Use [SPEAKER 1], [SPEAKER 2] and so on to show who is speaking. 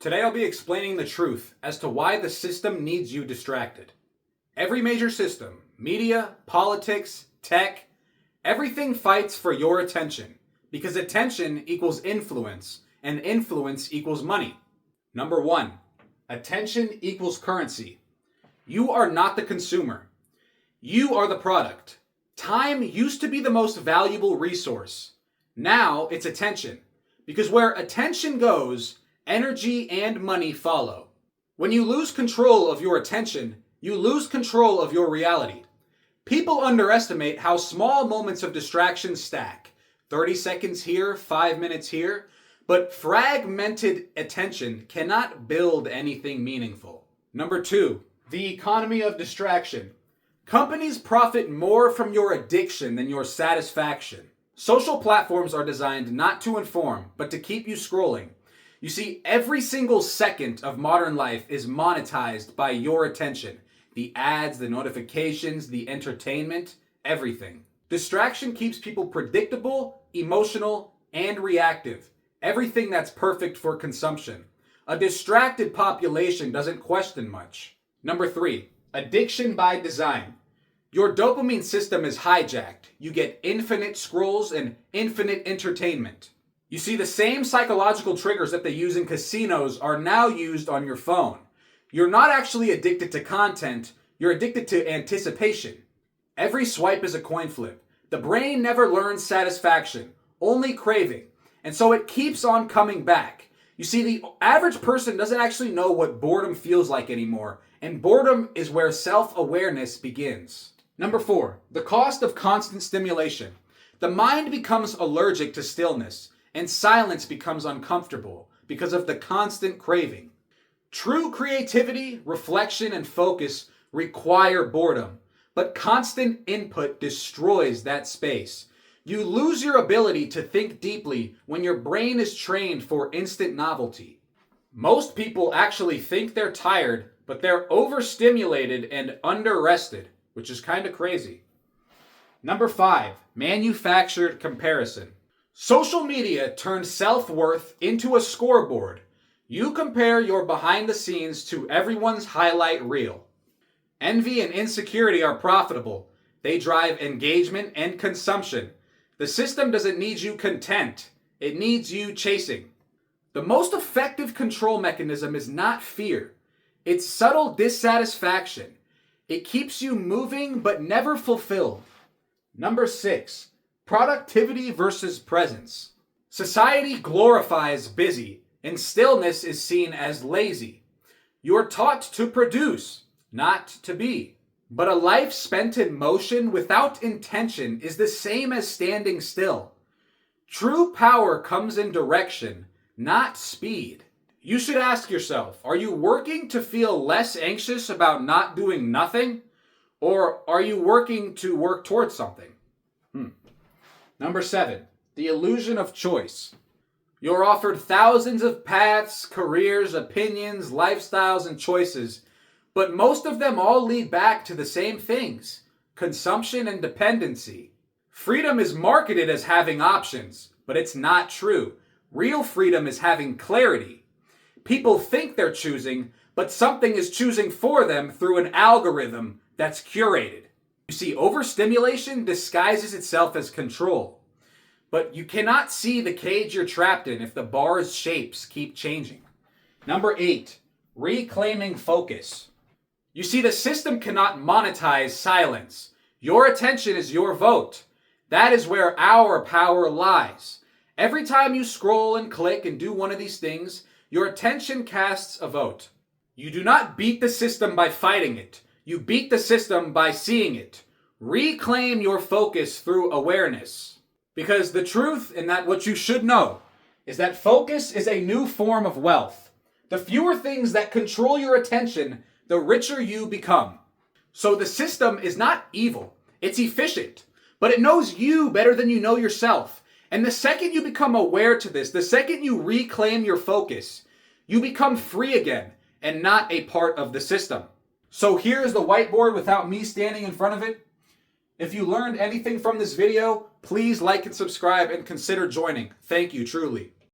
[SPEAKER 1] Today I'll be explaining the truth as to why the system needs you distracted. Every major system, media, politics, tech, everything fights for your attention because attention equals influence and influence equals money. Number one, attention equals currency. You are not the consumer. You are the product. Time used to be the most valuable resource. Now it's attention, because where attention goes, energy and money follow. When you lose control of your attention, you lose control of your reality. People underestimate how small moments of distraction stack. 30 seconds here, 5 minutes here, but fragmented attention cannot build anything meaningful. Number two, the economy of distraction. Companies profit more from your addiction than your satisfaction. Social platforms are designed not to inform, but to keep you scrolling. You see, every single second of modern life is monetized by your attention. The ads, the notifications, the entertainment, everything. Distraction keeps people predictable, emotional, and reactive. Everything that's perfect for consumption. A distracted population doesn't question much. Number three, addiction by design. Your dopamine system is hijacked. You get infinite scrolls and infinite entertainment. You see, the same psychological triggers that they use in casinos are now used on your phone. You're not actually addicted to content, you're addicted to anticipation. Every swipe is a coin flip. The brain never learns satisfaction, only craving. And so it keeps on coming back. You see, the average person doesn't actually know what boredom feels like anymore, and boredom is where self-awareness begins. Number four, the cost of constant stimulation. The mind becomes allergic to stillness, and silence becomes uncomfortable because of the constant craving. True creativity, reflection, and focus require boredom, but constant input destroys that space. You lose your ability to think deeply when your brain is trained for instant novelty. Most people actually think they're tired, but they're overstimulated and underrested, which is kind of crazy. Number five, manufactured comparison. Social media turned self-worth into a scoreboard. You compare your behind the scenes to everyone's highlight reel. Envy and insecurity are profitable. They drive engagement and consumption. The system doesn't need you content. It needs you chasing. The most effective control mechanism is not fear. It's subtle dissatisfaction. It keeps you moving but never fulfilled. Number six, productivity versus presence. Society glorifies busy, and stillness is seen as lazy. You're taught to produce, not to be. But a life spent in motion without intention is the same as standing still. True power comes in direction, not speed. You should ask yourself, are you working to feel less anxious about not doing nothing? Or are you working to work towards something? Number seven, the illusion of choice. You're offered thousands of paths, careers, opinions, lifestyles, and choices, but most of them all lead back to the same things: consumption and dependency. Freedom is marketed as having options, but it's not true. Real freedom is having clarity. People think they're choosing, but something is choosing for them through an algorithm that's curated. You see, overstimulation disguises itself as control. But you cannot see the cage you're trapped in if the bar's shapes keep changing. Number eight, reclaiming focus. You see, the system cannot monetize silence. Your attention is your vote. That is where our power lies. Every time you scroll and click and do one of these things, your attention casts a vote. You do not beat the system by fighting it. You beat the system by seeing it. Reclaim your focus through awareness. Because the truth, and that what you should know, is that focus is a new form of wealth. The fewer things that control your attention, the richer you become. So the system is not evil. It's efficient. But it knows you better than you know yourself. And the second you become aware to this, the second you reclaim your focus, you become free again and not a part of the system. So here's the whiteboard without me standing in front of it. If you learned anything from this video, please like and subscribe and consider joining. Thank you, truly.